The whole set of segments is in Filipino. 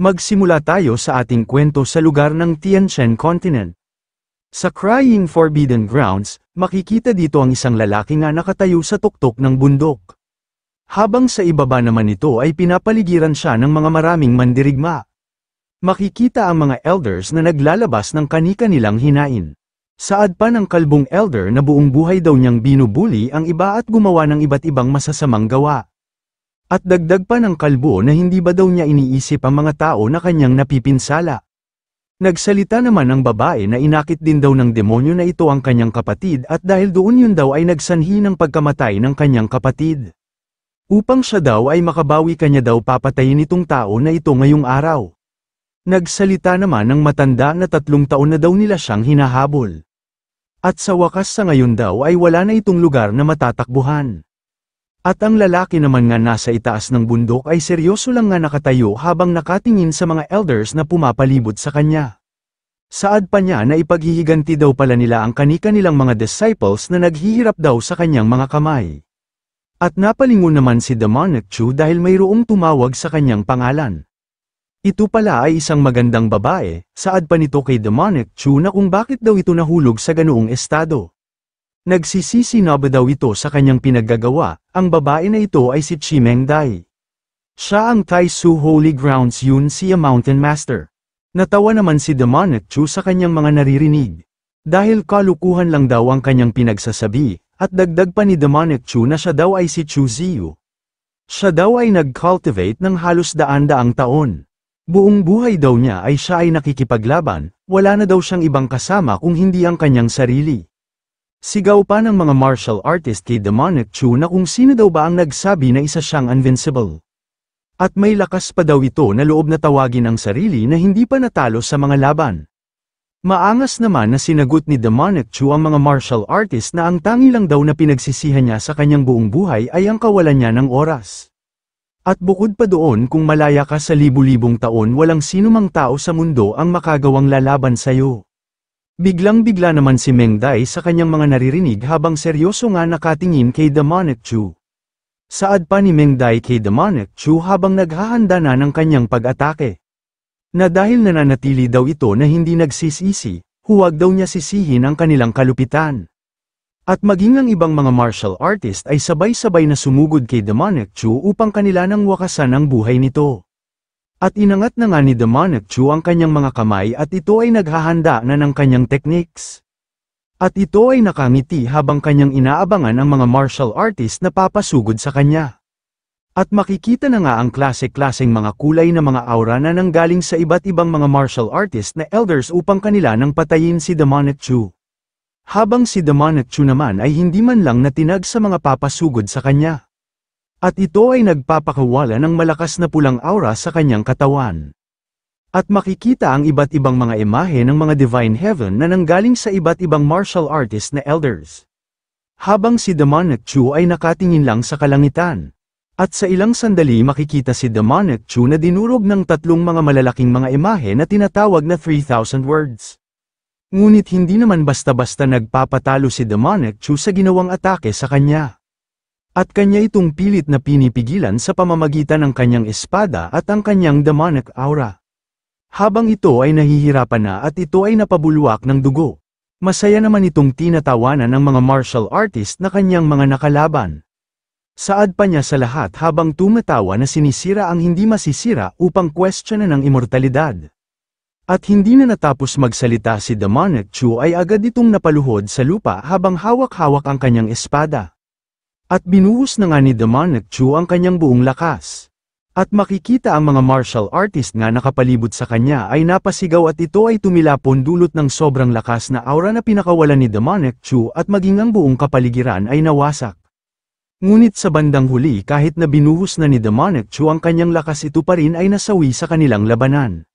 Magsimula tayo sa ating kwento sa lugar ng Tianchen Continent. Sa Crying Forbidden Grounds, makikita dito ang isang lalaki nga nakatayo sa tuktok ng bundok. Habang sa ibaba naman ito ay pinapaligiran siya ng mga maraming mandirigma. Makikita ang mga elders na naglalabas ng kani-kanilang hinain. Saad pa ng kalbong elder na buong buhay daw niyang binubuli ang iba at gumawa ng iba't ibang masasamang gawa. At dagdag pa ng kalbo na hindi ba daw niya iniisip ang mga tao na kanyang napipinsala. Nagsalita naman ang babae na inakit din daw ng demonyo na ito ang kanyang kapatid at dahil doon yun daw ay nagsanhi ng pagkamatay ng kanyang kapatid. Upang siya daw ay makabawi kanya daw papatayin itong tao na ito ngayong araw. Nagsalita naman ng matanda na 3 taon na daw nila siyang hinahabol. At sa wakas sa ngayon daw ay wala na itong lugar na matatakbuhan. At ang lalaki naman nga nasa itaas ng bundok ay seryoso lang nga nakatayo habang nakatingin sa mga elders na pumapalibot sa kanya. Saad pa niya na ipaghihiganti daw pala nila ang kani-kanilang mga disciples na naghihirap daw sa kanyang mga kamay. At napalingon naman si Demonic Chu dahil mayroong tumawag sa kanyang pangalan. Ito pala ay isang magandang babae, saad pa nito kay Demonic Chu na kung bakit daw ito nahulog sa ganoong estado. Nagsisisi na ba daw ito sa kanyang pinaggagawa, ang babae na ito ay si Chimeng Dai. Siya ang Tai Su Holy Grounds Yun Xia Mountain Master. Natawa naman si Demonic Chu sa kanyang mga naririnig. Dahil kalukuhan lang daw ang kanyang pinagsasabi, at dagdag pa ni Demonic Chu na siya daw ay si Chu Ziyu. Siya daw ay nag-cultivate ng halos daan-daang taon. Buong buhay daw niya ay siya ay nakikipaglaban, wala na daw siyang ibang kasama kung hindi ang kanyang sarili. Sigaw pa ng mga martial artist kay Demonic Chu na kung sino daw ba ang nagsabi na isa siyang invincible. At may lakas pa daw ito na loob na tawagin ang sarili na hindi pa natalo sa mga laban. Maangas naman na sinagot ni Demonic Chu ang mga martial artist na ang tangi lang daw na pinagsisihan niya sa kanyang buong buhay ay ang kawalan niya ng oras. At bukod pa doon kung malaya ka sa libu-libong taon walang sinumang tao sa mundo ang makagawang lalaban sa'yo. Biglang-bigla naman si Meng Dai sa kanyang mga naririnig habang seryoso nga nakatingin kay Demonic Chu. Saad pa ni Meng Dai kay Demonic Chu habang naghahanda na ng kanyang pag-atake. Na dahil nananatili daw ito na hindi nagsisisi, huwag daw niya sisihin ang kanilang kalupitan. At maging ang ibang mga martial artist ay sabay-sabay na sumugod kay Demonic Chu upang kanila nang wakasan ang buhay nito. At inangat na nga ni Demonic Chu ang kanyang mga kamay at ito ay naghahanda na ng kanyang techniques. At ito ay nakangiti habang kanyang inaabangan ang mga martial artist na papasugod sa kanya. At makikita na nga ang klase-klaseng mga kulay na mga aura na nanggaling sa iba't ibang mga martial artist na elders upang kanila nang patayin si Demonic Chu. Habang si Demonic Chu naman ay hindi man lang natinag sa mga papasugod sa kanya. At ito ay nagpapakawala ng malakas na pulang aura sa kanyang katawan. At makikita ang iba't ibang mga imahe ng mga divine heaven na nanggaling sa iba't ibang martial artist na elders. Habang si Demonic Chu ay nakatingin lang sa kalangitan. At sa ilang sandali makikita si Demonic Chu na dinurog ng 3 mga malalaking mga imahe na tinatawag na 3,000 words. Ngunit hindi naman basta-basta nagpapatalo si Demonic Chu sa ginawang atake sa kanya. At kanya itong pilit na pinipigilan sa pamamagitan ng kanyang espada at ang kanyang demonic aura. Habang ito ay nahihirapan na at ito ay napabulwak ng dugo. Masaya naman itong tinatawanan ng mga martial artist na kanyang mga nakalaban. Saad pa niya sa lahat habang tumatawa na sinisira ang hindi masisira upang questionan ang immortalidad. At hindi na natapos magsalita si Demonic Chu ay agad itong napaluhod sa lupa habang hawak-hawak ang kanyang espada. At binuhos na nga ni Demonic Chu ang kanyang buong lakas. At makikita ang mga martial artist nga nakapalibot sa kanya ay napasigaw at ito ay tumilapon dulot ng sobrang lakas na aura na pinakawalan ni Demonic Chu at maging ang buong kapaligiran ay nawasak. Ngunit sa bandang huli kahit na binuhos na ni Demonic Chu ang kanyang lakas ito pa rin ay nasawi sa kanilang labanan.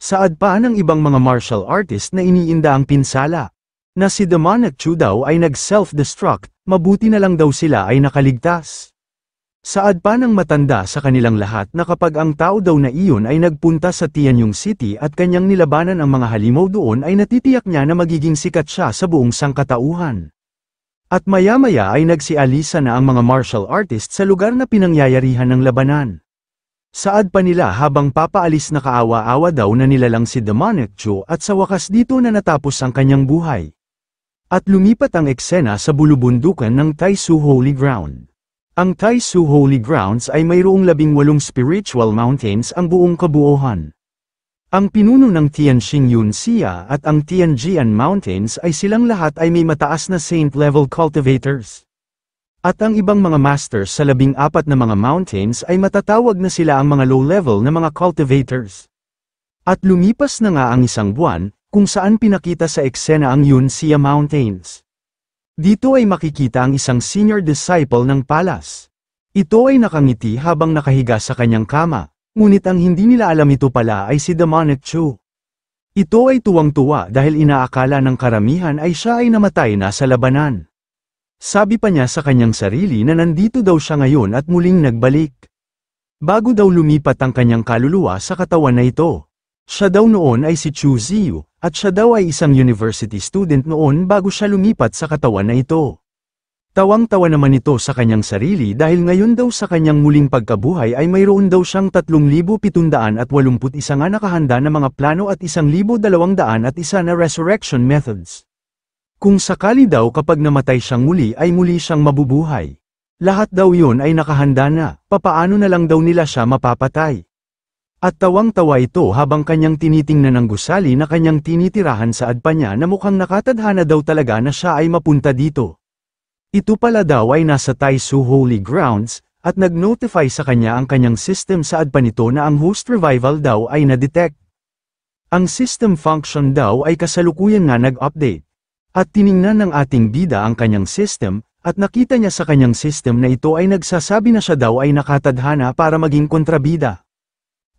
Saad pa ng ibang mga martial artist na iniinda ang pinsala. Na si Demonic Chu daw ay nag-self-destruct, mabuti na lang daw sila ay nakaligtas. Saad pa ng matanda sa kanilang lahat na kapag ang tao daw na iyon ay nagpunta sa Tianyong City at kanyang nilabanan ang mga halimaw doon ay natitiyak niya na magiging sikat siya sa buong sangkatauhan. At maya-maya ay nagsialisa na ang mga martial artist sa lugar na pinangyayarihan ng labanan. Saad pa nila habang papaalis na kaawa-awa daw na nilalang si Demonic Chu at sa wakas dito na natapos ang kanyang buhay. At lumipat ang eksena sa bulubundukan ng Taisu Holy Ground. Ang Taisu Holy Grounds ay mayroong 18 spiritual mountains ang buong kabuuan. Ang pinuno ng Tianxing Yunxia at ang Tianjian Mountains ay silang lahat ay may mataas na saint-level cultivators. At ang ibang mga masters sa 14 na mga mountains ay matatawag na sila ang mga low-level na mga cultivators. At lumipas na nga ang isang buwan, kung saan pinakita sa eksena ang Yunxia Mountains. Dito ay makikita ang isang senior disciple ng Palas. Ito ay nakangiti habang nakahiga sa kanyang kama, ngunit ang hindi nila alam ito pala ay si Demonic Chu. Ito ay tuwang-tuwa dahil inaakala ng karamihan ay siya ay namatay na sa labanan. Sabi pa niya sa kanyang sarili na nandito daw siya ngayon at muling nagbalik. Bago daw lumipat ang kanyang kaluluwa sa katawan na ito. Siya daw noon ay si Chu Ziyu, at siya daw ay isang university student noon bago siya lumipat sa katawan na ito. Tawang-tawa naman ito sa kanyang sarili dahil ngayon daw sa kanyang muling pagkabuhay ay mayroon daw siyang 3,781 nga nakahanda na mga plano at 1,201 na resurrection methods. Kung sakali daw kapag namatay siyang muli ay muli siyang mabubuhay. Lahat daw yun ay nakahanda na, papaano na lang daw nila siya mapapatay. At tawang-tawa ito habang kanyang tinitingnan ng gusali na kanyang tinitirahan sa adpa niya na mukhang nakatadhana daw talaga na siya ay mapunta dito. Ito pala daw ay nasa Taisu Holy Grounds, at nag-notify sa kanya ang kanyang system sa adpa nito na ang host revival daw ay na-detect. Ang system function daw ay kasalukuyan nga nag-update. At tiningnan ng ating bida ang kanyang system, at nakita niya sa kanyang system na ito ay nagsasabi na siya daw ay nakatadhana para maging kontrabida.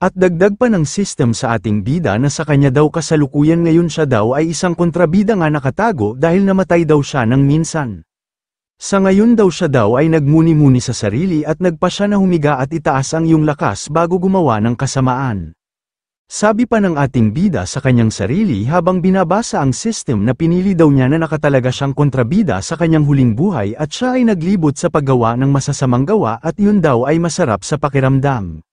At dagdag pa ng system sa ating bida na sa kanya daw kasalukuyan ngayon siya daw ay isang kontrabida nga nakatago dahil namatay daw siya ng minsan. Sa ngayon daw siya daw ay nagmuni-muni sa sarili at nagpa siya na humiga at itaas ang iyong lakas bago gumawa ng kasamaan. Sabi pa ng ating bida sa kanyang sarili habang binabasa ang system na pinili daw niya na nakatalaga siyang kontrabida sa kanyang huling buhay at siya ay naglibot sa paggawa ng masasamang gawa at yun daw ay masarap sa pakiramdam.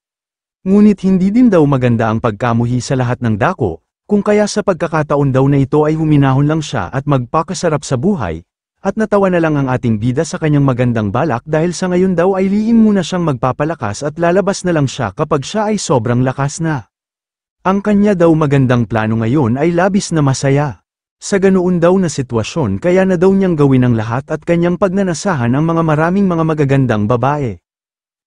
Ngunit hindi din daw maganda ang pagkamuhi sa lahat ng dako, kung kaya sa pagkakataon daw na ito ay huminahon lang siya at magpakasarap sa buhay, at natawa na lang ang ating bida sa kanyang magandang balak dahil sa ngayon daw ay lihim muna siyang magpapalakas at lalabas na lang siya kapag siya ay sobrang lakas na. Ang kanya daw magandang plano ngayon ay labis na masaya. Sa ganoon daw na sitwasyon kaya na daw niyang gawin ang lahat at kanyang pagnanasahan ang maraming mga magagandang babae.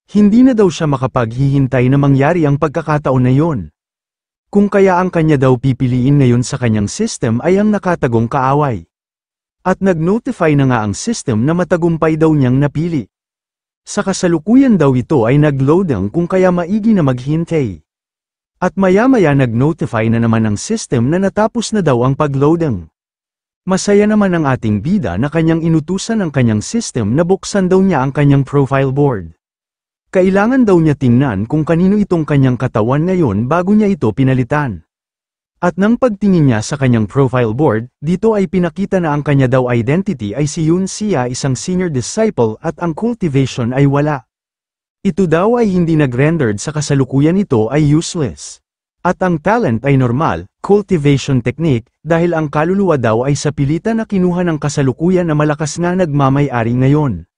Hindi na daw siya makapaghihintay na mangyari ang pagkakataon na yon. Kung kaya ang kanya daw pipiliin ngayon sa kanyang system ay ang nakatagong kaaway. At nag-notify na nga ang system na matagumpay daw niyang napili. Sa kasalukuyan daw ito ay nag-loading kung kaya maigi na maghintay. At maya-maya nag-notify na naman ang system na natapos na daw ang pag-loading. Masaya naman ang ating bida na kanyang inutusan ang kanyang system na buksan daw niya ang kanyang profile board. Kailangan daw niya tingnan kung kanino itong kanyang katawan ngayon bago niya ito pinalitan. At nang pagtingin niya sa kanyang profile board, dito ay pinakita na ang kanya daw identity ay si Yunxia, isang senior disciple at ang cultivation ay wala. Ito daw ay hindi nag-rendered sa kasalukuyan ito ay useless. At ang talent ay normal, cultivation technique, dahil ang kaluluwa daw ay sa pilitan na kinuha ng kasalukuyan na malakas nga nagmamay-ari ngayon.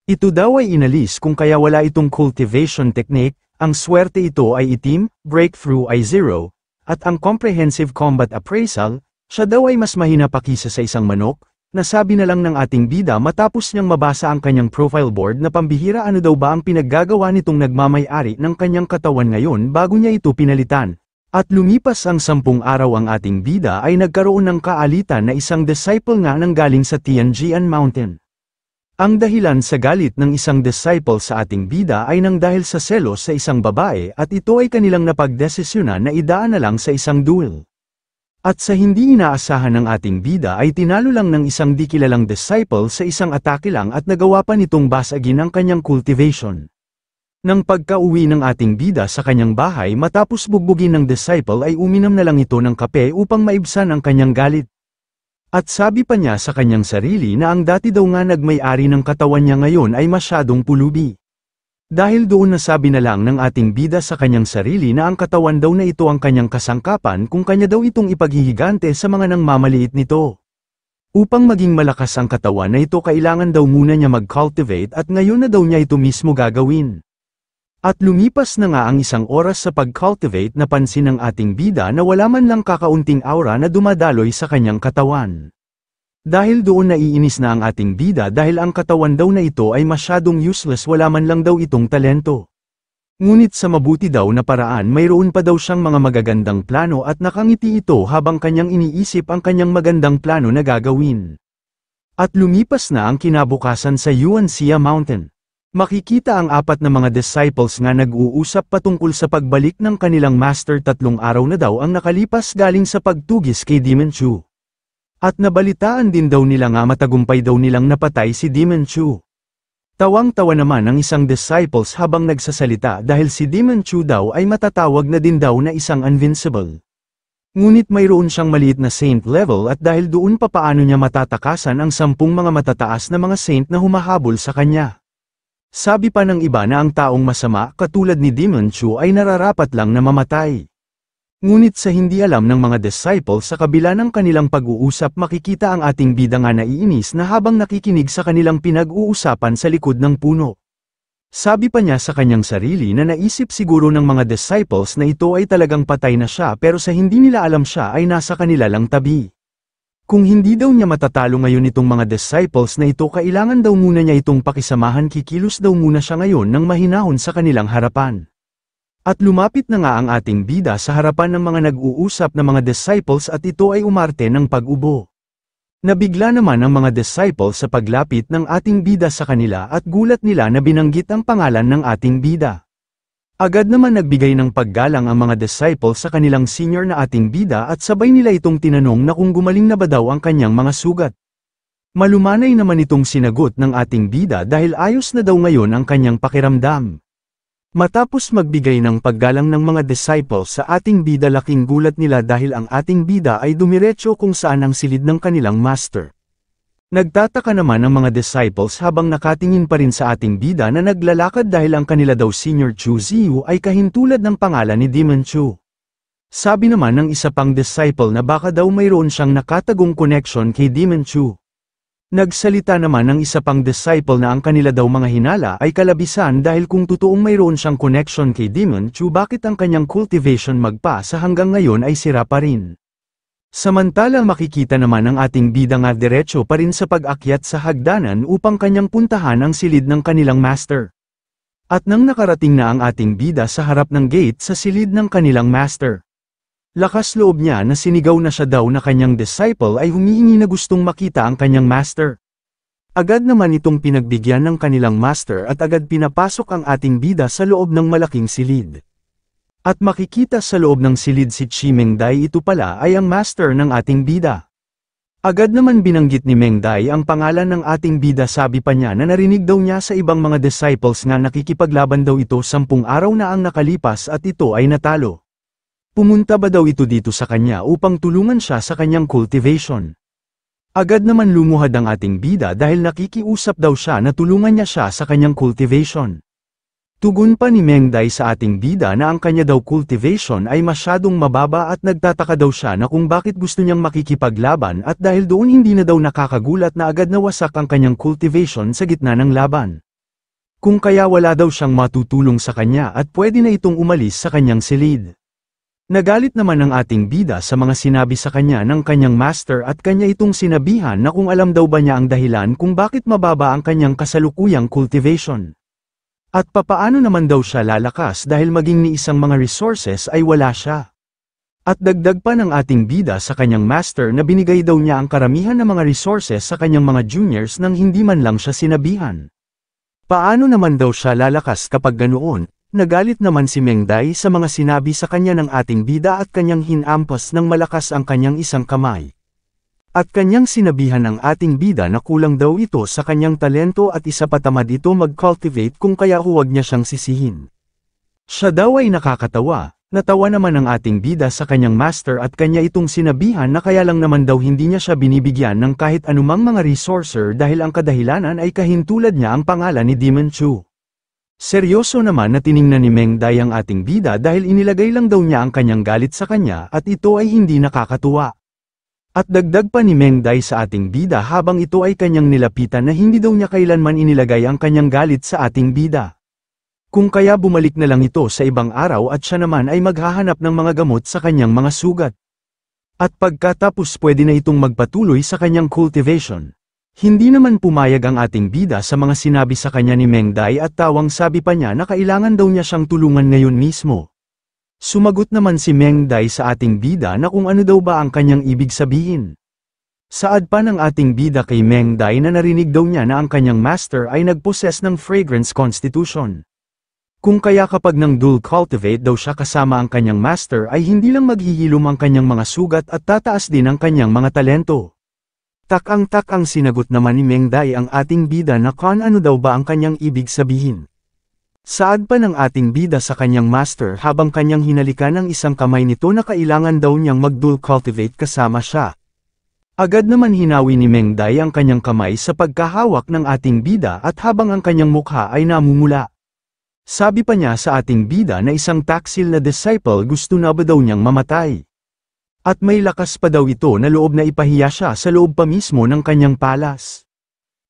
Ito daw ay inalis kung kaya wala itong cultivation technique, ang swerte ito ay itim, breakthrough ay 0, at ang comprehensive combat appraisal, siya daw ay mas mahina pa kisa sa isang manok. Nasabi na lang ng ating bida matapos niyang mabasa ang kanyang profile board na pambihira ano daw ba ang pinaggagawa nitong nagmamay-ari ng kanyang katawan ngayon bago niya ito pinalitan. At lumipas ang 10 araw ang ating bida ay nagkaroon ng kaalitan na isang disciple nga nang galing sa Tianjian Mountain. Ang dahilan sa galit ng isang disciple sa ating bida ay nang dahil sa selos sa isang babae at ito ay kanilang napagdesisyonan na idaan na lang sa isang duel. At sa hindi inaasahan ng ating bida ay tinalo lang ng isang di kilalang disciple sa isang atake lang at nagawa pa nitong basagin ang kanyang cultivation. Nang pagka-uwi ng ating bida sa kanyang bahay matapos bugbugin ng disciple ay uminom na lang ito ng kape upang maibsan ang kanyang galit. At sabi pa niya sa kanyang sarili na ang dati daw nga nagmay-ari ng katawan niya ngayon ay masyadong pulubi. Dahil doon nasabi na lang ng ating bida sa kanyang sarili na ang katawan daw na ito ang kanyang kasangkapan kung kanya daw itong ipaghihigante sa mga nangmamaliit nito. Upang maging malakas ang katawan na ito kailangan daw muna niya mag-cultivate at ngayon na daw niya ito mismo gagawin. At lumipas na nga ang isang oras sa pag-cultivate napansin ng ating bida na wala man lang kakaunting aura na dumadaloy sa kanyang katawan. Dahil doon naiinis na ang ating bida dahil ang katawan daw na ito ay masyadong useless wala man lang daw itong talento. Ngunit sa mabuti daw na paraan mayroon pa daw siyang mga magagandang plano at nakangiti ito habang kanyang iniisip ang kanyang magandang plano na gagawin. At lumipas na ang kinabukasan sa Yuan-Xia Mountain. Makikita ang apat na mga disciples nga nag-uusap patungkol sa pagbalik ng kanilang master 3 araw na daw ang nakalipas galing sa pagtugis kay Demon Chu. At nabalitaan din daw nila nga matagumpay daw nilang napatay si Demon Chu. Tawang-tawa naman ang isang disciples habang nagsasalita dahil si Demon Chu daw ay matatawag na din daw na isang invincible. Ngunit mayroon siyang maliit na saint level at dahil doon pa paano niya matatakasan ang 10 mga matataas na mga saint na humahabol sa kanya. Sabi pa ng iba na ang taong masama katulad ni Demon Chu ay nararapat lang na mamatay. Ngunit sa hindi alam ng mga disciples sa kabila ng kanilang pag-uusap makikita ang ating bida nga naiinis na habang nakikinig sa kanilang pinag-uusapan sa likod ng puno. Sabi pa niya sa kanyang sarili na naisip siguro ng mga disciples na ito ay talagang patay na siya pero sa hindi nila alam siya ay nasa kanila lang tabi. Kung hindi daw niya matatalo ngayon itong mga disciples na ito kailangan daw muna niya itong pakisamahan kikilos daw muna siya ngayon ng mahinahon sa kanilang harapan. At lumapit na nga ang ating bida sa harapan ng mga nag-uusap na mga disciples at ito ay umarte ng pag-ubo. Nabigla naman ang mga disciples sa paglapit ng ating bida sa kanila at gulat nila na binanggit ang pangalan ng ating bida. Agad naman nagbigay ng paggalang ang mga disciples sa kanilang senior na ating bida at sabay nila itong tinanong na kung gumaling na ba daw ang kanyang mga sugat. Malumanay naman itong sinagot ng ating bida dahil ayos na daw ngayon ang kanyang pakiramdam. Matapos magbigay ng paggalang ng mga disciples sa ating bida laking gulat nila dahil ang ating bida ay dumiretso kung saan ang silid ng kanilang master. Nagtataka naman ang mga disciples habang nakatingin pa rin sa ating bida na naglalakad dahil ang kanila daw senior Chu Ziyu ay kahintulad ng pangalan ni Demon Chu. Sabi naman ng isa pang disciple na baka daw mayroon siyang nakatagong connection kay Demon Chu. Nagsalita naman ng isa pang disciple na ang kanila daw mga hinala ay kalabisan dahil kung totoong mayroon siyang connection kay Demon Chu bakit ang kanyang cultivation magpa sa hanggang ngayon ay sira pa rin. Samantala makikita naman ang ating bida nga diretso pa rin sa pag-akyat sa hagdanan upang kanyang puntahan ang silid ng kanilang master. At nang nakarating na ang ating bida sa harap ng gate sa silid ng kanilang master. Lakas loob niya na sinigaw na siya daw na kanyang disciple ay humihingi na gustong makita ang kanyang master. Agad naman itong pinagbigyan ng kanilang master at agad pinapasok ang ating bida sa loob ng malaking silid. At makikita sa loob ng silid si Chi Mengdai ito pala ay ang master ng ating bida. Agad naman binanggit ni Mengdai ang pangalan ng ating bida sabi pa niya na narinig daw niya sa ibang mga disciples na nakikipaglaban daw ito 10 araw na ang nakalipas at ito ay natalo. Pumunta ba daw ito dito sa kanya upang tulungan siya sa kanyang cultivation? Agad naman lumuhad ang ating bida dahil nakikiusap daw siya na tulungan niya siya sa kanyang cultivation. Tugon pa ni Mengdai sa ating bida na ang kanya daw cultivation ay masyadong mababa at nagtataka daw siya na kung bakit gusto niyang makikipaglaban at dahil doon hindi na daw nakakagulat na agad nawasak ang kanyang cultivation sa gitna ng laban. Kung kaya wala daw siyang matutulong sa kanya at pwede na itong umalis sa kanyang silid. Nagalit naman ang ating bida sa mga sinabi sa kanya ng kanyang master at kanya itong sinabihan na kung alam daw ba niya ang dahilan kung bakit mababa ang kanyang kasalukuyang cultivation. At papaano naman daw siya lalakas dahil maging ni isang mga resources ay wala siya. At dagdag pa ng ating bida sa kanyang master na binigay daw niya ang karamihan ng mga resources sa kanyang mga juniors nang hindi man lang siya sinabihan. Paano naman daw siya lalakas kapag ganoon? Nagalit naman si Mengdai sa mga sinabi sa kanya ng ating bida at kanyang hinampas ng malakas ang kanyang isang kamay. At kanyang sinabihan ng ating bida na kulang daw ito sa kanyang talento at isa pa tamad ito mag-cultivate kung kaya huwag niya siyang sisihin. Siya daw ay nakakatawa, natawa naman ang ating bida sa kanyang master at kanya itong sinabihan na kaya lang naman daw hindi niya siya binibigyan ng kahit anumang mga resourcer dahil ang kadahilanan ay kahintulad niya ang pangalan ni Demon Chu. Seryoso naman na tiningnan ni Meng Dai ang ating bida dahil inilagay lang daw niya ang kanyang galit sa kanya at ito ay hindi nakakatuwa. At dagdag pa ni Meng Dai sa ating bida habang ito ay kanyang nilapitan na hindi daw niya kailanman inilagay ang kanyang galit sa ating bida. Kung kaya bumalik na lang ito sa ibang araw at siya naman ay maghahanap ng mga gamot sa kanyang mga sugat. At pagkatapos pwede na itong magpatuloy sa kanyang cultivation. Hindi naman pumayag ang ating bida sa mga sinabi sa kanya ni Meng Dai at tawang sabi pa niya na kailangan daw niya siyang tulungan ngayon mismo. Sumagot naman si Meng Dai sa ating bida na kung ano daw ba ang kanyang ibig sabihin. Saad pa ng ating bida kay Meng Dai na narinig daw niya na ang kanyang master ay nagposes ng fragrance constitution. Kung kaya kapag nang dual cultivate daw siya kasama ang kanyang master ay hindi lang maghihilom ang kanyang mga sugat at tataas din ang kanyang mga talento. Tak-ang sinagot naman ni Meng Dai ang ating bida na kung ano daw ba ang kanyang ibig sabihin. Saad pa ng ating bida sa kanyang master habang kanyang hinalikan ang isang kamay nito na kailangan daw niyang mag-dual cultivate kasama siya. Agad naman hinawi ni Meng Dai ang kanyang kamay sa pagkahawak ng ating bida at habang ang kanyang mukha ay namumula. Sabi pa niya sa ating bida na isang taksil na disciple gusto na ba daw niyang mamatay. At may lakas pa daw ito na loob na ipahiya siya sa loob pa mismo ng kanyang palas.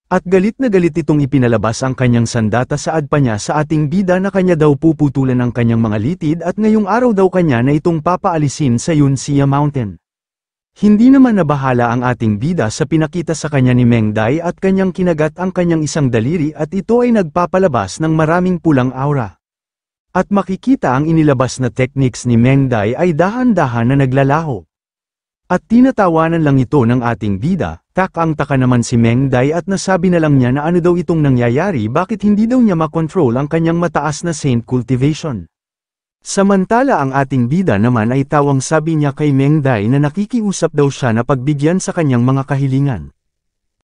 At galit na galit itong ipinalabas ang kanyang sandata saad pa niya sa ating bida na kanya daw puputulan ang kanyang mga litid at ngayong araw daw kanya na itong papaalisin sa Yunxia Mountain. Hindi naman nabahala ang ating bida sa pinakita sa kanya ni Meng Dai at kanyang kinagat ang kanyang isang daliri at ito ay nagpapalabas ng maraming pulang aura. At makikita ang inilabas na techniques ni Meng Dai ay dahan-dahan na naglalaho. At tinatawanan lang ito ng ating bida, taka naman si Meng Dai at nasabi na lang niya na ano daw itong nangyayari bakit hindi daw niya makontrol ang kanyang mataas na saint cultivation. Samantala ang ating bida naman ay tawang sabi niya kay Meng Dai na nakikiusap daw siya na pagbigyan sa kanyang mga kahilingan.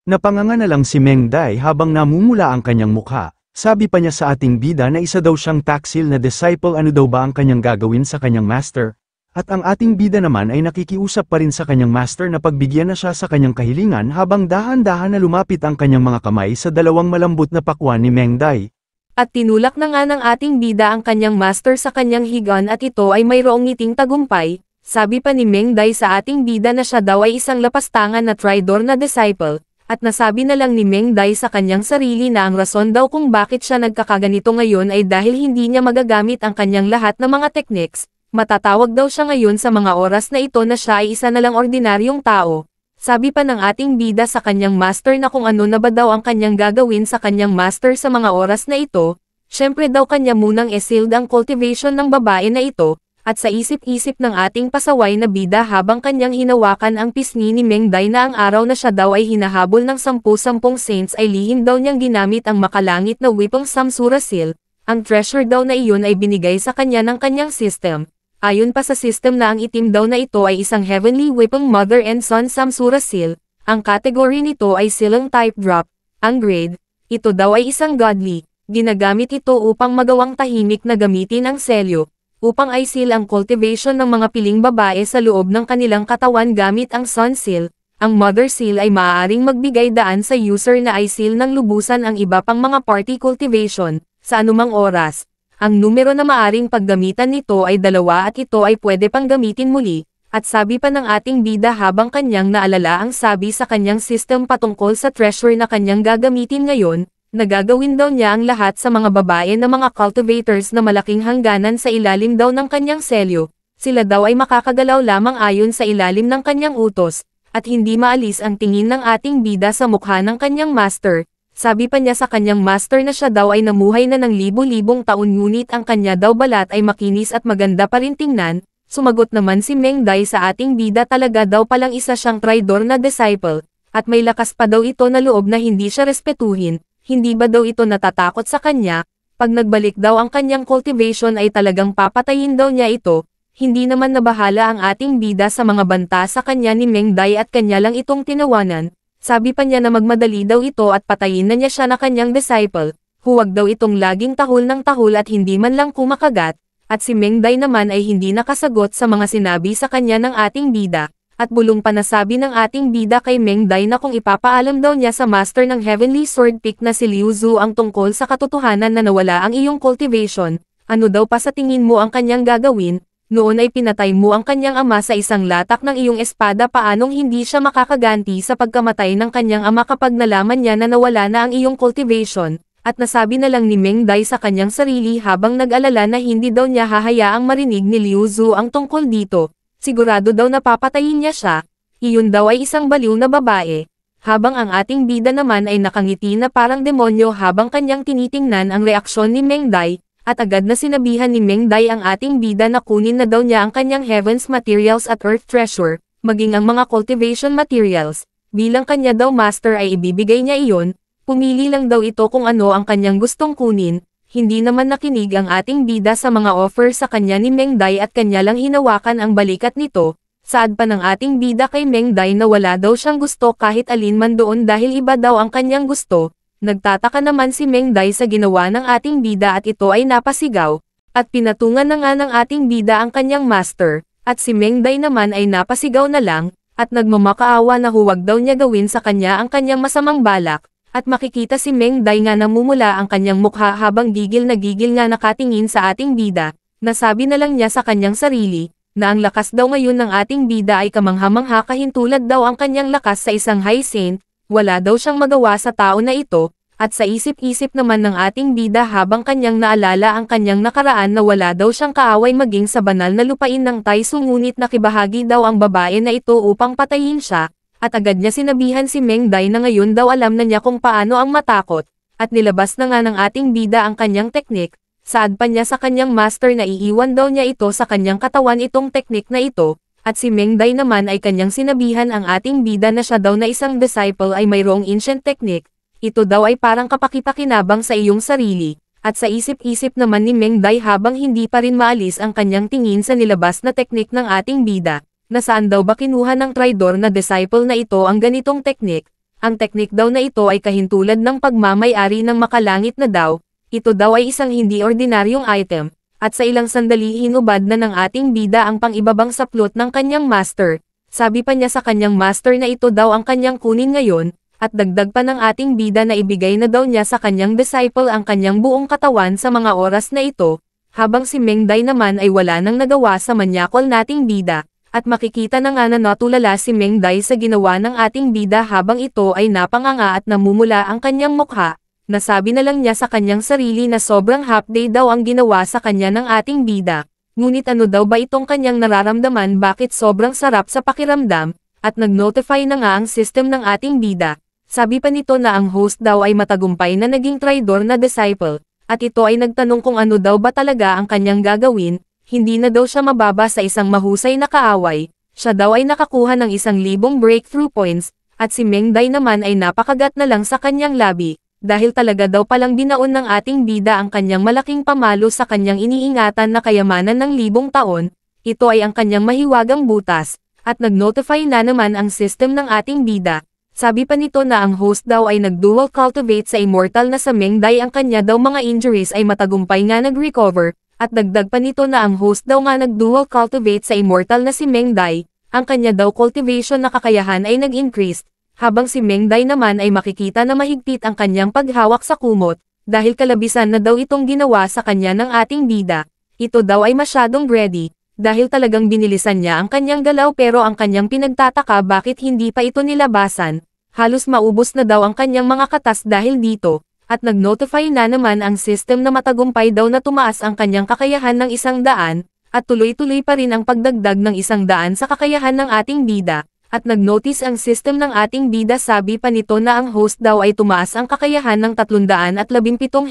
Napanganga na lang si Meng Dai habang namumula ang kanyang mukha, sabi pa niya sa ating bida na isa daw siyang taksil na disciple ano daw ba ang kanyang gagawin sa kanyang master. At ang ating bida naman ay nakikiusap pa rin sa kanyang master na pagbigyan na siya sa kanyang kahilingan habang dahan-dahan na lumapit ang kanyang mga kamay sa dalawang malambot na pakwan ni Meng Dai. At tinulak na nga ng ating bida ang kanyang master sa kanyang higaan at ito ay mayroong ngiting tagumpay. Sabi pa ni Meng Dai sa ating bida na siya daw ay isang lapastangan na traidor na disciple, at nasabi na lang ni Meng Dai sa kanyang sarili na ang rason daw kung bakit siya nagkakaganito ngayon ay dahil hindi niya magagamit ang kanyang lahat ng mga techniques. Matatawag daw siya ngayon sa mga oras na ito na siya ay isa na lang ordinaryong tao. Sabi pa ng ating bida sa kanyang master na kung ano na ba daw ang kanyang gagawin sa kanyang master sa mga oras na ito, syempre daw kanya munang esild ang cultivation ng babae na ito, at sa isip-isip ng ating pasaway na bida habang kanyang hinawakan ang pisngi ni Meng Dai na ang araw na siya daw ay hinahabol ng 10 saints ay lihim daw niyang ginamit ang makalangit na wipang Samsurasil, ang treasure daw na iyon ay binigay sa kanya ng kanyang system. Ayon pa sa system na ang itim daw na ito ay isang heavenly weapon mother and son Samsurasil, ang category nito ay silang type drop, ang grade, ito daw ay isang godly, ginagamit ito upang magawang tahimik na gamitin ang selyo, upang ay seal ang cultivation ng mga piling babae sa loob ng kanilang katawan gamit ang sun seal, ang mother seal ay maaaring magbigay daan sa user na ay seal ng lubusan ang iba pang mga party cultivation, sa anumang oras. Ang numero na maaring paggamitan nito ay 2 at ito ay pwede pang gamitin muli, at sabi pa ng ating bida habang kanyang naalala ang sabi sa kanyang system patungkol sa treasure na kanyang gagamitin ngayon, nagagawin daw niya ang lahat sa mga babae na mga cultivators na malaking hangganan sa ilalim daw ng kanyang selyo, sila daw ay makakagalaw lamang ayon sa ilalim ng kanyang utos, at hindi maalis ang tingin ng ating bida sa mukha ng kanyang master. Sabi pa niya sa kanyang master na siya daw ay namuhay na ng libo-libong taon ngunit ang kanya daw balat ay makinis at maganda pa rin tingnan, sumagot naman si Meng Dai sa ating bida talaga daw palang isa siyang traidor na disciple, at may lakas pa daw ito na loob na hindi siya respetuhin, hindi ba daw ito natatakot sa kanya, pag nagbalik daw ang kanyang cultivation ay talagang papatayin daw niya ito, hindi naman nabahala ang ating bida sa mga banta sa kanya ni Meng Dai at kanya lang itong tinawanan. Sabi pa niya na magmadali daw ito at patayin na niya siya na kanyang disciple, huwag daw itong laging tahol ng tahol at hindi man lang kumakagat, at si Meng Dai naman ay hindi nakasagot sa mga sinabi sa kanya ng ating bida, at bulong pa nasabi ng ating bida kay Meng Dai na kung ipapaalam daw niya sa master ng Heavenly Sword Peak na si Liu Zu ang tungkol sa katotohanan na nawala ang iyong cultivation, ano daw pa sa tingin mo ang kanyang gagawin? Noon ay pinatay mo ang kanyang ama sa isang latak ng iyong espada, paanong hindi siya makakaganti sa pagkamatay ng kanyang ama kapag nalaman niya na nawala na ang iyong cultivation? At nasabi na lang ni Meng Dai sa kanyang sarili habang nag-alala na hindi daw niya hahayaang marinig ni Liu Zu ang tungkol dito. Sigurado daw napapatayin niya siya, iyon daw ay isang baliw na babae. Habang ang ating bida naman ay nakangiti na parang demonyo habang kanyang tinitingnan ang reaksyon ni Meng Dai, at agad na sinabihan ni Meng Dai ang ating bida na kunin na daw niya ang kanyang Heaven's Materials at Earth Treasure, maging ang mga cultivation materials. Bilang kanya daw master ay ibibigay niya iyon, pumili lang daw ito kung ano ang kanyang gustong kunin. Hindi naman nakinig ang ating bida sa mga offer sa kanya ni Meng Dai at kanya lang hinawakan ang balikat nito. Saad pa ng ating bida kay Meng Dai na wala daw siyang gusto kahit alin man doon dahil iba daw ang kanyang gusto. Nagtataka naman si Meng Dai sa ginawa ng ating bida at ito ay napasigaw, at pinatungan na nga ng ating bida ang kanyang master, at si Meng Dai naman ay napasigaw na lang, at nagmamakaawa na huwag daw niya gawin sa kanya ang kanyang masamang balak. At makikita si Meng Dai nga namumula ang kanyang mukha habang gigil na nakatingin sa ating bida, nasabi na lang niya sa kanyang sarili, na ang lakas daw ngayon ng ating bida ay kamangha-mangha kahintulad daw ang kanyang lakas sa isang high saint, wala daw siyang magawa sa tao na ito, at sa isip-isip naman ng ating bida habang kanyang naalala ang kanyang nakaraan na wala daw siyang kaaway maging sa banal na lupain ng Taisu ngunit nakibahagi daw ang babae na ito upang patayin siya. At agad niya sinabihan si Meng Dai na ngayon daw alam na niya kung paano ang matakot, at nilabas na nga ng ating bida ang kanyang teknik, saad pa niya sa kanyang master na iiwan daw niya ito sa kanyang katawan itong teknik na ito, at si Meng Dai naman ay kanyang sinabihan ang ating bida na siya daw na isang disciple ay mayroong ancient technique, ito daw ay parang kapakipakinabang sa iyong sarili, at sa isip-isip naman ni Meng Dai habang hindi pa rin maalis ang kanyang tingin sa nilabas na teknik ng ating bida. Na saan daw ba kinuha ng traidor na disciple na ito ang ganitong teknik? Ang teknik daw na ito ay kahintulad ng pagmamay-ari ng makalangit na daw, ito daw ay isang hindi ordinaryong item, at sa ilang sandali hinubad na ng ating bida ang pang-ibabang saplot ng kanyang master. Sabi pa niya sa kanyang master na ito daw ang kanyang kunin ngayon, at dagdag pa ng ating bida na ibigay na daw niya sa kanyang disciple ang kanyang buong katawan sa mga oras na ito, habang si Meng Dai naman ay wala nang nagawa sa manyakol nating bida. At makikita na nga na natulala si Meng Dai sa ginawa ng ating bida habang ito ay napanganga at namumula ang kanyang mukha, nasabi na lang niya sa kanyang sarili na sobrang half-day daw ang ginawa sa kanya ng ating bida, ngunit ano daw ba itong kanyang nararamdaman bakit sobrang sarap sa pakiramdam, at nag-notify na nga ang system ng ating bida, sabi pa nito na ang host daw ay matagumpay na naging traidor na disciple, at ito ay nagtanong kung ano daw ba talaga ang kanyang gagawin. Hindi na daw siya mababa sa isang mahusay na kaaway, siya daw ay nakakuha ng 1,000 breakthrough points, at si Meng Dai naman ay napakagat na lang sa kanyang labi, dahil talaga daw palang binaon ng ating bida ang kanyang malaking pamalo sa kanyang iniingatan na kayamanan ng 1,000 taon, ito ay ang kanyang mahiwagang butas, at nag-notify na naman ang system ng ating bida. Sabi pa nito na ang host daw ay nag-dual cultivate sa immortal na sa Meng Dai ang kanya daw mga injuries ay matagumpay nga nag-recover, at dagdag pa nito na ang host daw nga nag-dual cultivate sa immortal na si Meng Dai, ang kanya daw cultivation na kakayahan ay nag-increase, habang si Meng Dai naman ay makikita na mahigpit ang kanyang paghawak sa kumot, dahil kalabisan na daw itong ginawa sa kanya ng ating bida. Ito daw ay masyadong greedy, dahil talagang binilisan niya ang kanyang galaw pero ang kanyang pinagtataka bakit hindi pa ito nilabasan, halos maubos na daw ang kanyang mga katas dahil dito. At nag-notify na naman ang system na matagumpay daw na tumaas ang kanyang kakayahan ng 100, at tuloy-tuloy pa rin ang pagdagdag ng 100 sa kakayahan ng ating bida, at nag-notice ang system ng ating bida sabi pa nito na ang host daw ay tumaas ang kakayahan ng 317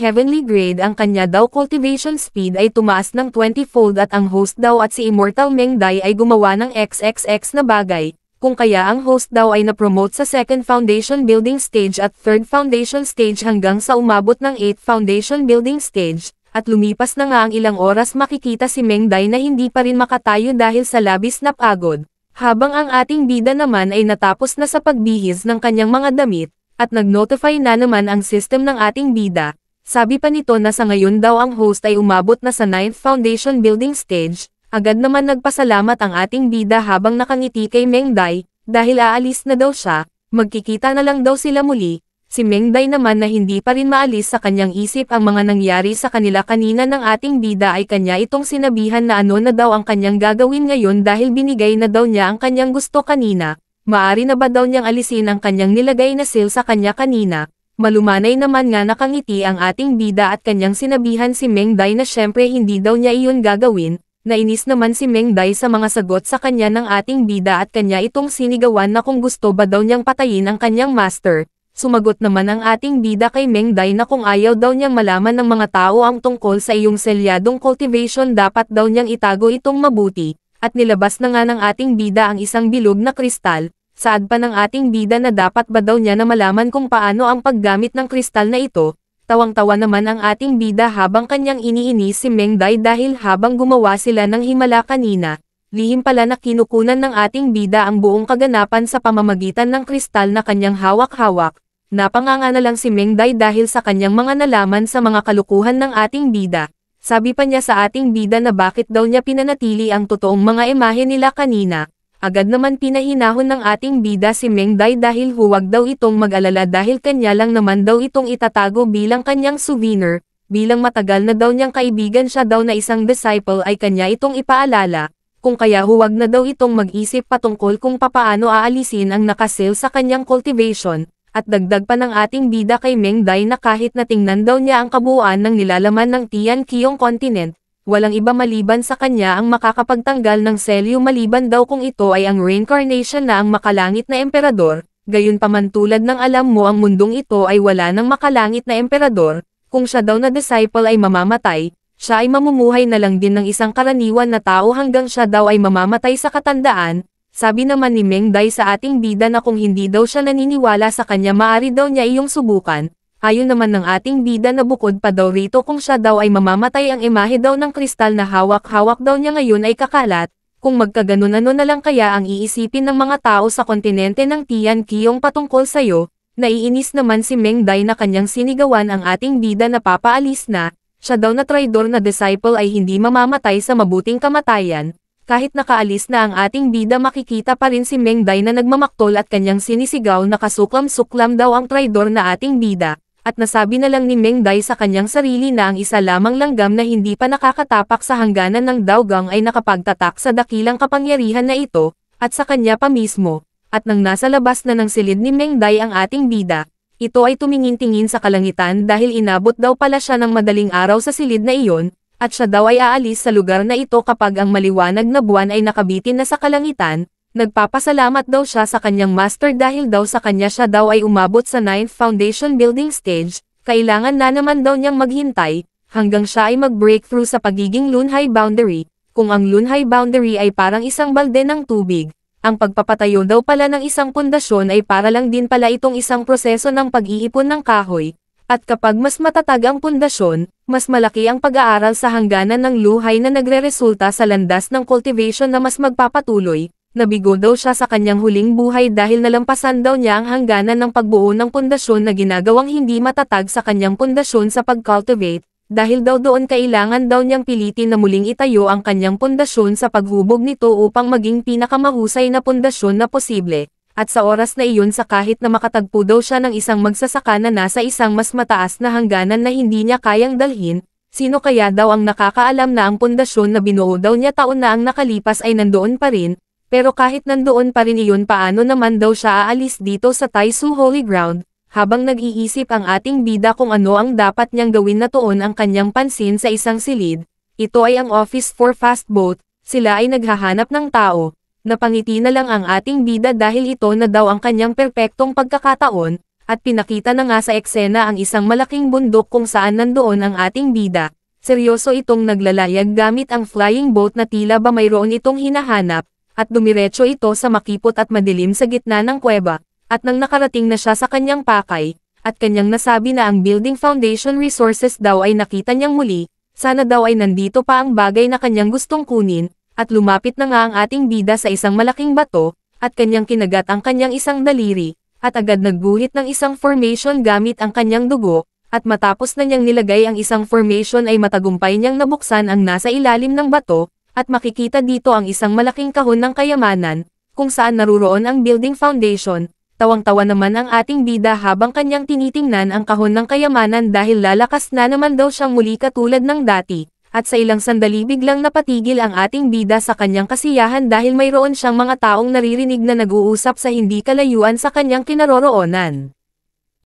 heavenly grade ang kanya daw cultivation speed ay tumaas ng 20-fold at ang host daw at si Immortal Meng Dai ay gumawa ng XXX na bagay. Kung kaya ang host daw ay na-promote sa 2nd Foundation Building Stage at 3rd Foundation Stage hanggang sa umabot ng 8th Foundation Building Stage, at lumipas na nga ang ilang oras makikita si Meng Dai na hindi pa rin makatayo dahil sa labis na pagod, habang ang ating bida naman ay natapos na sa pagbihis ng kanyang mga damit, at nag-notify na naman ang system ng ating bida. Sabi pa nito na sa ngayon daw ang host ay umabot na sa 9th Foundation Building Stage, Agad naman nagpasalamat ang ating bida habang nakangiti kay Meng Dai, dahil aalis na daw siya, magkikita na lang daw sila muli. Si Meng Dai naman na hindi pa rin maalis sa kanyang isip ang mga nangyari sa kanila kanina ng ating bida ay kanya itong sinabihan na ano na daw ang kanyang gagawin ngayon dahil binigay na daw niya ang kanyang gusto kanina. Maari na ba daw niyang alisin ang kanyang nilagay na seal sa kanya kanina? Malumanay naman nga nakangiti ang ating bida at kanyang sinabihan si Meng Dai na syempre hindi daw niya iyon gagawin. Nainis naman si Meng Dai sa mga sagot sa kanya ng ating bida at kanya itong sinigawan na kung gusto ba daw niyang patayin ang kanyang master. Sumagot naman ang ating bida kay Meng Dai na kung ayaw daw niyang malaman ng mga tao ang tungkol sa iyong selyadong cultivation dapat daw niyang itago itong mabuti, at nilabas na nga ng ating bida ang isang bilog na kristal. Saad pa ng ating bida na dapat ba daw niya na malaman kung paano ang paggamit ng kristal na ito. Tawang-tawa naman ang ating bida habang kanyang iniinis si Meng Dai dahil habang gumawa sila ng himala kanina, lihim pala na kinukunan ng ating bida ang buong kaganapan sa pamamagitan ng kristal na kanyang hawak-hawak. Napanganga na lang si Meng Dai dahil sa kanyang mga nalaman sa mga kalukuhan ng ating bida. Sabi pa niya sa ating bida na bakit daw niya pinanatili ang totoong mga imahe nila kanina. Agad naman pinahinahon ng ating bida si Meng Dai dahil huwag daw itong mag-alala dahil kanya lang naman daw itong itatago bilang kanyang souvenir, bilang matagal na daw niyang kaibigan siya daw na isang disciple ay kanya itong ipaalala, kung kaya huwag na daw itong mag-isip patungkol kung papaano aalisin ang nakasil sa kanyang cultivation, at dagdag pa ng ating bida kay Meng Dai na kahit na tingnan daw niya ang kabuuan ng nilalaman ng Tianqiong continent, walang iba maliban sa kanya ang makakapagtanggal ng selyo maliban daw kung ito ay ang reincarnation na ang makalangit na emperador, gayunpaman tulad ng alam mo ang mundong ito ay wala ng makalangit na emperador, kung siya daw na disciple ay mamamatay, siya ay mamumuhay na lang din ng isang karaniwan na tao hanggang siya daw ay mamamatay sa katandaan. Sabi naman ni Meng Dai sa ating bida na kung hindi daw siya naniniwala sa kanya maari daw niya iyong subukan. Ayon naman ng ating bida na bukod pa daw rito kung siya daw ay mamamatay ang imahe daw ng kristal na hawak-hawak daw niya ngayon ay kakalat, kung magkaganon ano na lang kaya ang iisipin ng mga tao sa kontinente ng Tianqiong patungkol sayo. Naiinis naman si Meng Dai na kanyang sinigawan ang ating bida na papaalis na, siya daw na traidor na disciple ay hindi mamamatay sa mabuting kamatayan. Kahit nakaalis na ang ating bida makikita pa rin si Meng Dai na nagmamaktol at kanyang sinisigaw na kasuklam-suklam daw ang traidor na ating bida. At nasabi na lang ni Meng Dai sa kanyang sarili na ang isa lamang langgam na hindi pa nakakatapak sa hangganan ng Daogang ay nakapagtatak sa dakilang kapangyarihan na ito, at sa kanya pa mismo. At nang nasa labas na ng silid ni Meng Dai ang ating bida, ito ay tumingin-tingin sa kalangitan dahil inabot daw pala siya ng madaling araw sa silid na iyon, at siya daw ay aalis sa lugar na ito kapag ang maliwanag na buwan ay nakabitin na sa kalangitan. Nagpapasalamat daw siya sa kanyang master dahil daw sa kanya siya daw ay umabot sa 9th foundation building stage, kailangan na naman daw niyang maghintay, hanggang siya ay mag-breakthrough sa pagiging Lunhai boundary, kung ang Lunhai boundary ay parang isang balde ng tubig. Ang pagpapatayo daw pala ng isang pundasyon ay para lang din pala itong isang proseso ng pag-iipon ng kahoy, at kapag mas matatag ang pundasyon, mas malaki ang pag-aaral sa hangganan ng luhay na nagre-resulta sa landas ng cultivation na mas magpapatuloy. Nabigo daw siya sa kanyang huling buhay dahil nalampasan daw niya ang hangganan ng pagbuo ng pundasyon na ginagawang hindi matatag sa kanyang pundasyon sa pag-cultivate, dahil daw doon kailangan daw niyang pilitin na muling itayo ang kanyang pundasyon sa paghubog nito upang maging pinakamahusay na pundasyon na posible, at sa oras na iyon sa kahit na makatagpo daw siya ng isang magsasaka na nasa isang mas mataas na hangganan na hindi niya kayang dalhin, sino kaya daw ang nakakaalam na ang pundasyon na binuo daw niya taon na ang nakalipas ay nandoon pa rin. Pero kahit nandoon pa rin iyon paano naman daw siya aalis dito sa Taisu Holy Ground, habang nag-iisip ang ating bida kung ano ang dapat niyang gawin na tuon ang kanyang pansin sa isang silid, ito ay ang office for fast boat, sila ay naghahanap ng tao, napangiti na lang ang ating bida dahil ito na daw ang kanyang perpektong pagkakataon, at pinakita na nga sa eksena ang isang malaking bundok kung saan nandoon ang ating bida. Seryoso itong naglalayag gamit ang flying boat na tila ba mayroon itong hinahanap, at dumiretso ito sa makipot at madilim sa gitna ng kuweba, at nang nakarating na siya sa kanyang pakay, at kanyang nasabi na ang building foundation resources daw ay nakita niyang muli, sana daw ay nandito pa ang bagay na kanyang gustong kunin, at lumapit na nga ang ating bida sa isang malaking bato, at kanyang kinagat ang kanyang isang daliri, at agad nagguhit ng isang formation gamit ang kanyang dugo, at matapos na niyang nilagay ang isang formation ay matagumpay niyang nabuksan ang nasa ilalim ng bato, at makikita dito ang isang malaking kahon ng kayamanan, kung saan naruroon ang building foundation. Tawang-tawa naman ang ating bida habang kanyang tinitingnan ang kahon ng kayamanan dahil lalakas na naman daw siyang muli katulad ng dati, at sa ilang sandali biglang napatigil ang ating bida sa kanyang kasiyahan dahil mayroon siyang mga taong naririnig na nag-uusap sa hindi kalayuan sa kanyang kinaroroonan.